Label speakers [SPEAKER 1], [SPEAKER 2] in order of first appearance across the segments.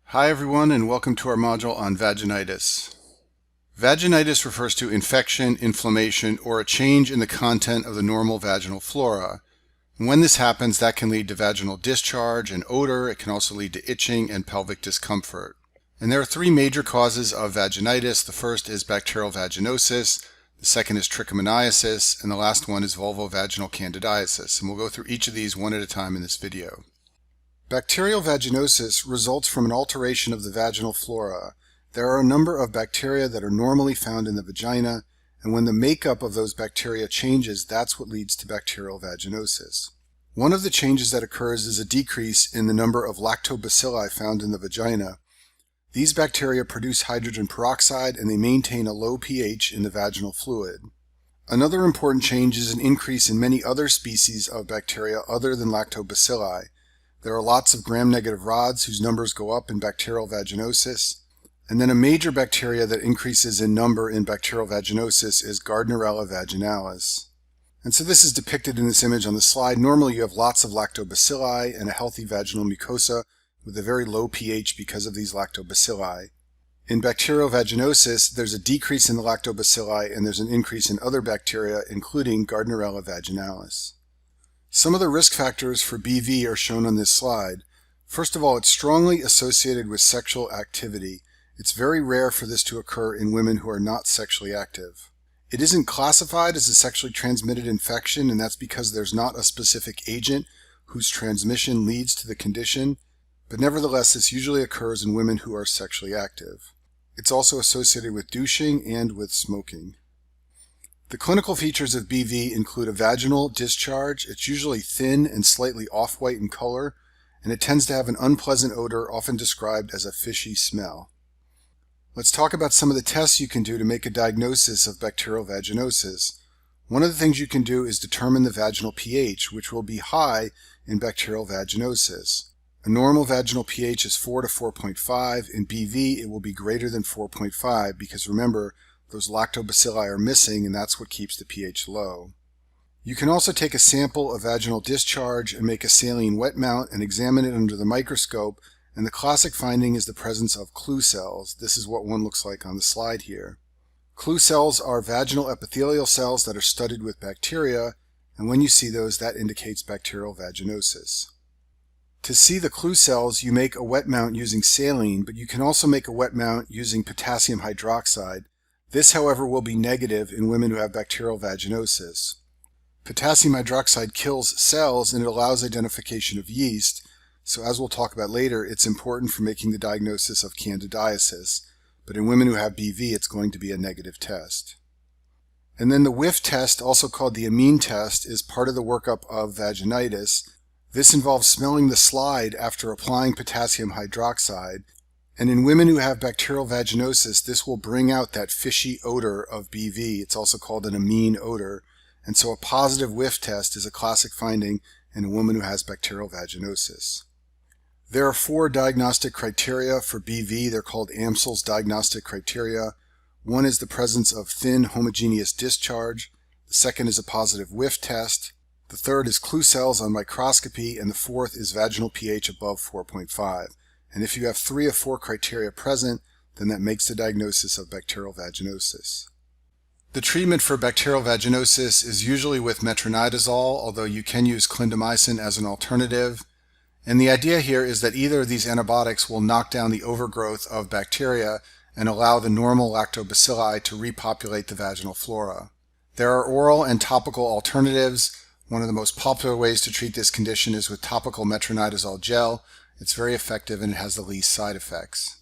[SPEAKER 1] Hi everyone, and welcome to our module on vaginitis. Vaginitis refers to infection, inflammation, or a change in the content of the normal vaginal flora. And when this happens, that can lead to vaginal discharge and odor. It can also lead to itching and pelvic discomfort. And there are three major causes of vaginitis. The first is bacterial vaginosis, the second is trichomoniasis, and the last one is vulvovaginal candidiasis. And we'll go through each of these one at a time in this video. Bacterial vaginosis results from an alteration of the vaginal flora. There are a number of bacteria that are normally found in the vagina, and when the makeup of those bacteria changes, that's what leads to bacterial vaginosis. One of the changes that occurs is a decrease in the number of lactobacilli found in the vagina. These bacteria produce hydrogen peroxide and they maintain a low pH in the vaginal fluid. Another important change is an increase in many other species of bacteria other than lactobacilli. There are lots of gram-negative rods whose numbers go up in bacterial vaginosis. And then a major bacteria that increases in number in bacterial vaginosis is Gardnerella vaginalis. And so this is depicted in this image on the slide. Normally you have lots of lactobacilli and a healthy vaginal mucosa with a very low pH because of these lactobacilli. In bacterial vaginosis, there's a decrease in the lactobacilli and there's an increase in other bacteria, including Gardnerella vaginalis. Some of the risk factors for BV are shown on this slide. First of all, it's strongly associated with sexual activity. It's very rare for this to occur in women who are not sexually active. It isn't classified as a sexually transmitted infection, and that's because there's not a specific agent whose transmission leads to the condition, but nevertheless this usually occurs in women who are sexually active. It's also associated with douching and with smoking. The clinical features of BV include a vaginal discharge. It's usually thin and slightly off-white in color, and it tends to have an unpleasant odor, often described as a fishy smell. Let's talk about some of the tests you can do to make a diagnosis of bacterial vaginosis. One of the things you can do is determine the vaginal pH, which will be high in bacterial vaginosis. A normal vaginal pH is 4 to 4.5. In BV, it will be greater than 4.5 because remember, those lactobacilli are missing, and that's what keeps the pH low. You can also take a sample of vaginal discharge and make a saline wet mount and examine it under the microscope, and the classic finding is the presence of clue cells. This is what one looks like on the slide here. Clue cells are vaginal epithelial cells that are studded with bacteria, and when you see those, that indicates bacterial vaginosis. To see the clue cells, you make a wet mount using saline, but you can also make a wet mount using potassium hydroxide. This, however, will be negative in women who have bacterial vaginosis. Potassium hydroxide kills cells and it allows identification of yeast, so as we'll talk about later, it's important for making the diagnosis of candidiasis, but in women who have BV, it's going to be a negative test. And then the whiff test, also called the amine test, is part of the workup of vaginitis. This involves smelling the slide after applying potassium hydroxide. And in women who have bacterial vaginosis, this will bring out that fishy odor of BV. It's also called an amine odor. And so a positive whiff test is a classic finding in a woman who has bacterial vaginosis. There are 4 diagnostic criteria for BV. They're called Amsel's diagnostic criteria. One is the presence of thin homogeneous discharge. The second is a positive whiff test. The third is clue cells on microscopy. And the fourth is vaginal pH above 4.5. And if you have 3 of 4 criteria present, then that makes the diagnosis of bacterial vaginosis. The treatment for bacterial vaginosis is usually with metronidazole, although you can use clindamycin as an alternative. And the idea here is that either of these antibiotics will knock down the overgrowth of bacteria and allow the normal lactobacilli to repopulate the vaginal flora. There are oral and topical alternatives. One of the most popular ways to treat this condition is with topical metronidazole gel. It's very effective and it has the least side effects.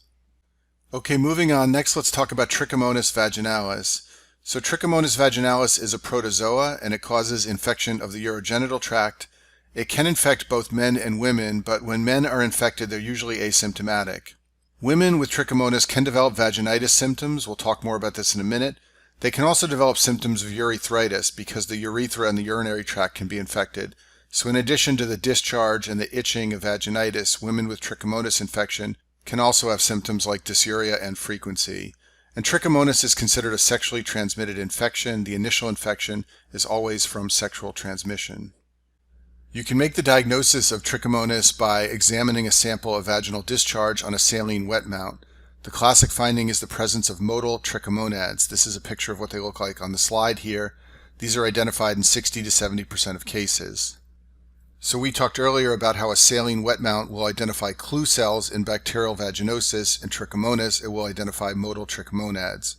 [SPEAKER 1] Okay, moving on. Next, let's talk about Trichomonas vaginalis. So Trichomonas vaginalis is a protozoa and it causes infection of the urogenital tract. It can infect both men and women, but when men are infected, they're usually asymptomatic. Women with Trichomonas can develop vaginitis symptoms. We'll talk more about this in a minute. They can also develop symptoms of urethritis because the urethra and the urinary tract can be infected. So in addition to the discharge and the itching of vaginitis, women with Trichomonas infection can also have symptoms like dysuria and frequency. And Trichomonas is considered a sexually transmitted infection. The initial infection is always from sexual transmission. You can make the diagnosis of trichomonas by examining a sample of vaginal discharge on a saline wet mount. The classic finding is the presence of motile trichomonads. This is a picture of what they look like on the slide here. These are identified in 60 to 70% of cases. So we talked earlier about how a saline wet mount will identify clue cells in bacterial vaginosis, and trichomonas, it will identify motile trichomonads.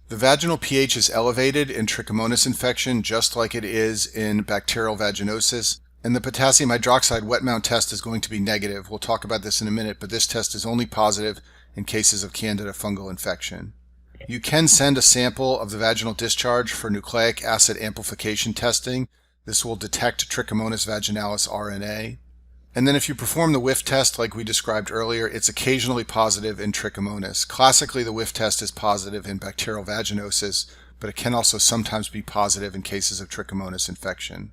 [SPEAKER 1] The vaginal pH is elevated in trichomonas infection just like it is in bacterial vaginosis, and the potassium hydroxide wet mount test is going to be negative. We'll talk about this in a minute, but this test is only positive in cases of Candida fungal infection. You can send a sample of the vaginal discharge for nucleic acid amplification testing. This will detect Trichomonas vaginalis RNA. And then if you perform the whiff test like we described earlier, it's occasionally positive in Trichomonas. Classically, the whiff test is positive in bacterial vaginosis, but it can also sometimes be positive in cases of Trichomonas infection.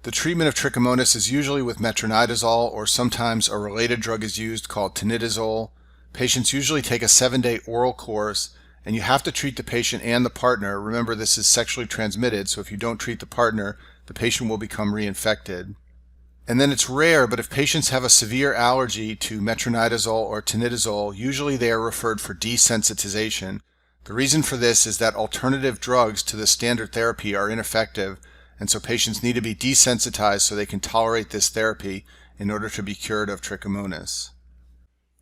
[SPEAKER 1] The treatment of Trichomonas is usually with metronidazole, or sometimes a related drug is used called tinidazole. Patients usually take a 7-day oral course, and you have to treat the patient and the partner. Remember, this is sexually transmitted, so if you don't treat the partner, the patient will become reinfected. And then it's rare, but if patients have a severe allergy to metronidazole or tinidazole, usually they are referred for desensitization. The reason for this is that alternative drugs to the standard therapy are ineffective, and so patients need to be desensitized so they can tolerate this therapy in order to be cured of trichomonas.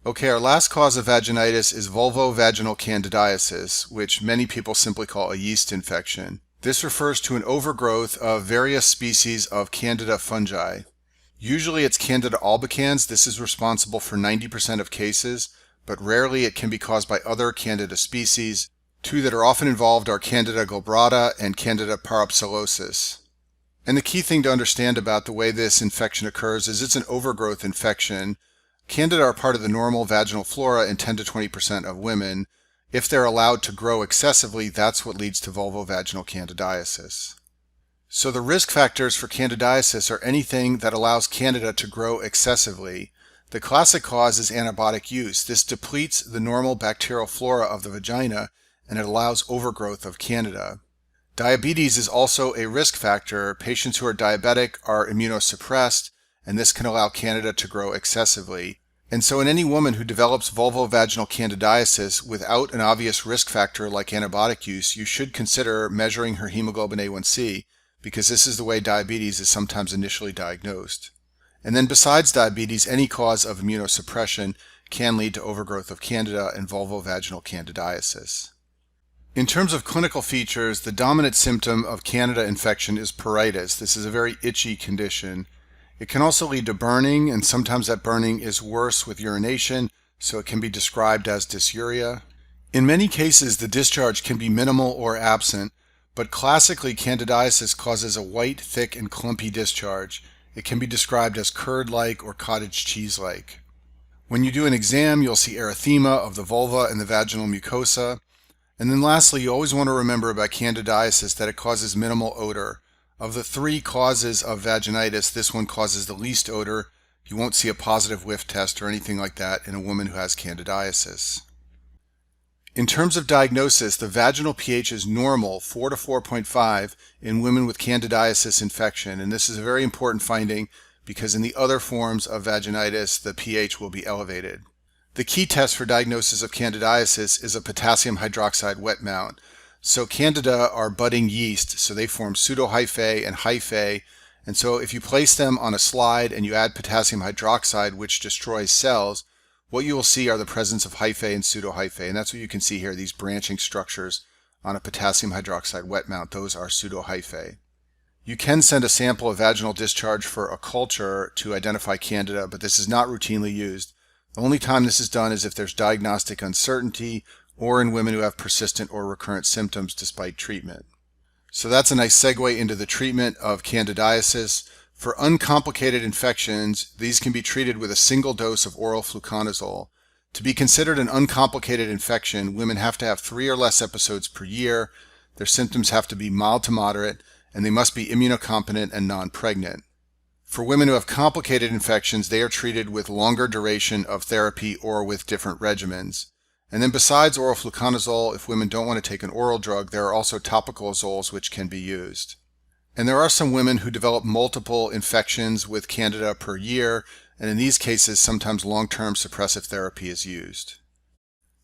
[SPEAKER 1] Okay, our last cause of vaginitis is vulvovaginal candidiasis, which many people simply call a yeast infection. This refers to an overgrowth of various species of Candida fungi. Usually it's Candida albicans. This is responsible for 90% of cases, but rarely it can be caused by other Candida species. Two that are often involved are Candida glabrata and Candida parapsilosis. And the key thing to understand about the way this infection occurs is it's an overgrowth infection. Candida are part of the normal vaginal flora in 10 to 20% of women. If they're allowed to grow excessively, that's what leads to vulvovaginal candidiasis. So the risk factors for candidiasis are anything that allows Candida to grow excessively. The classic cause is antibiotic use. This depletes the normal bacterial flora of the vagina, and it allows overgrowth of Candida. Diabetes is also a risk factor. Patients who are diabetic are immunosuppressed, and this can allow Candida to grow excessively. And so in any woman who develops vulvovaginal candidiasis without an obvious risk factor like antibiotic use, you should consider measuring her hemoglobin A1C, because this is the way diabetes is sometimes initially diagnosed. And then besides diabetes, any cause of immunosuppression can lead to overgrowth of Candida and vulvovaginal candidiasis. In terms of clinical features, the dominant symptom of Candida infection is pruritus. This is a very itchy condition. It can also lead to burning, and sometimes that burning is worse with urination, so it can be described as dysuria. In many cases, the discharge can be minimal or absent, but classically candidiasis causes a white, thick, and clumpy discharge. It can be described as curd-like or cottage cheese-like. When you do an exam, you'll see erythema of the vulva and the vaginal mucosa. And then lastly, you always want to remember about candidiasis that it causes minimal odor. Of the 3 causes of vaginitis, this one causes the least odor. You won't see a positive whiff test or anything like that in a woman who has candidiasis. In terms of diagnosis, the vaginal pH is normal, 4 to 4.5, in women with candidiasis infection, and this is a very important finding because in the other forms of vaginitis, the pH will be elevated. The key test for diagnosis of candidiasis is a potassium hydroxide wet mount. So Candida are budding yeast, so they form pseudohyphae and hyphae, and so if you place them on a slide and you add potassium hydroxide, which destroys cells, what you will see are the presence of hyphae and pseudohyphae, and that's what you can see here, these branching structures on a potassium hydroxide wet mount. Those are pseudohyphae. You can send a sample of vaginal discharge for a culture to identify Candida, but this is not routinely used. The only time this is done is if there's diagnostic uncertainty or in women who have persistent or recurrent symptoms despite treatment. So that's a nice segue into the treatment of candidiasis. For uncomplicated infections, these can be treated with a single dose of oral fluconazole. To be considered an uncomplicated infection, women have to have 3 or less episodes per year, their symptoms have to be mild to moderate, and they must be immunocompetent and non-pregnant. For women who have complicated infections, they are treated with longer duration of therapy or with different regimens. And then besides oral fluconazole, if women don't want to take an oral drug, there are also topical azoles which can be used. And there are some women who develop multiple infections with Candida per year, and in these cases, sometimes long-term suppressive therapy is used.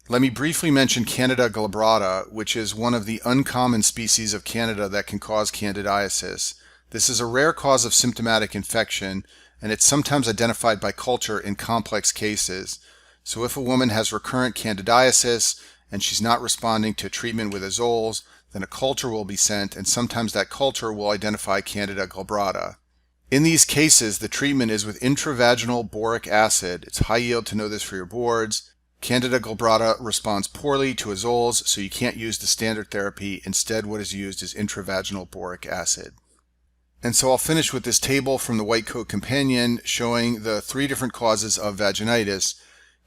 [SPEAKER 1] Let me briefly mention Candida glabrata, which is one of the uncommon species of Candida that can cause candidiasis. This is a rare cause of symptomatic infection, and it's sometimes identified by culture in complex cases. So if a woman has recurrent candidiasis and she's not responding to treatment with azoles, then a culture will be sent, and sometimes that culture will identify Candida glabrata. In these cases, the treatment is with intravaginal boric acid. It's high yield to know this for your boards. Candida glabrata responds poorly to azoles, so you can't use the standard therapy. Instead, what is used is intravaginal boric acid. And so I'll finish with this table from the White Coat Companion showing the 3 different causes of vaginitis.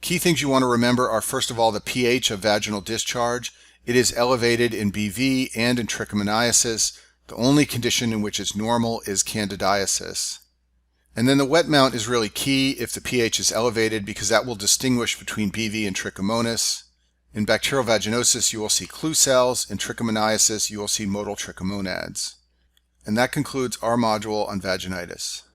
[SPEAKER 1] Key things you want to remember are, first of all, the pH of vaginal discharge. It is elevated in BV and in trichomoniasis. The only condition in which it's normal is candidiasis. And then the wet mount is really key if the pH is elevated, because that will distinguish between BV and trichomonas. In bacterial vaginosis, you will see clue cells. In trichomoniasis, you will see motile trichomonads. And that concludes our module on vaginitis.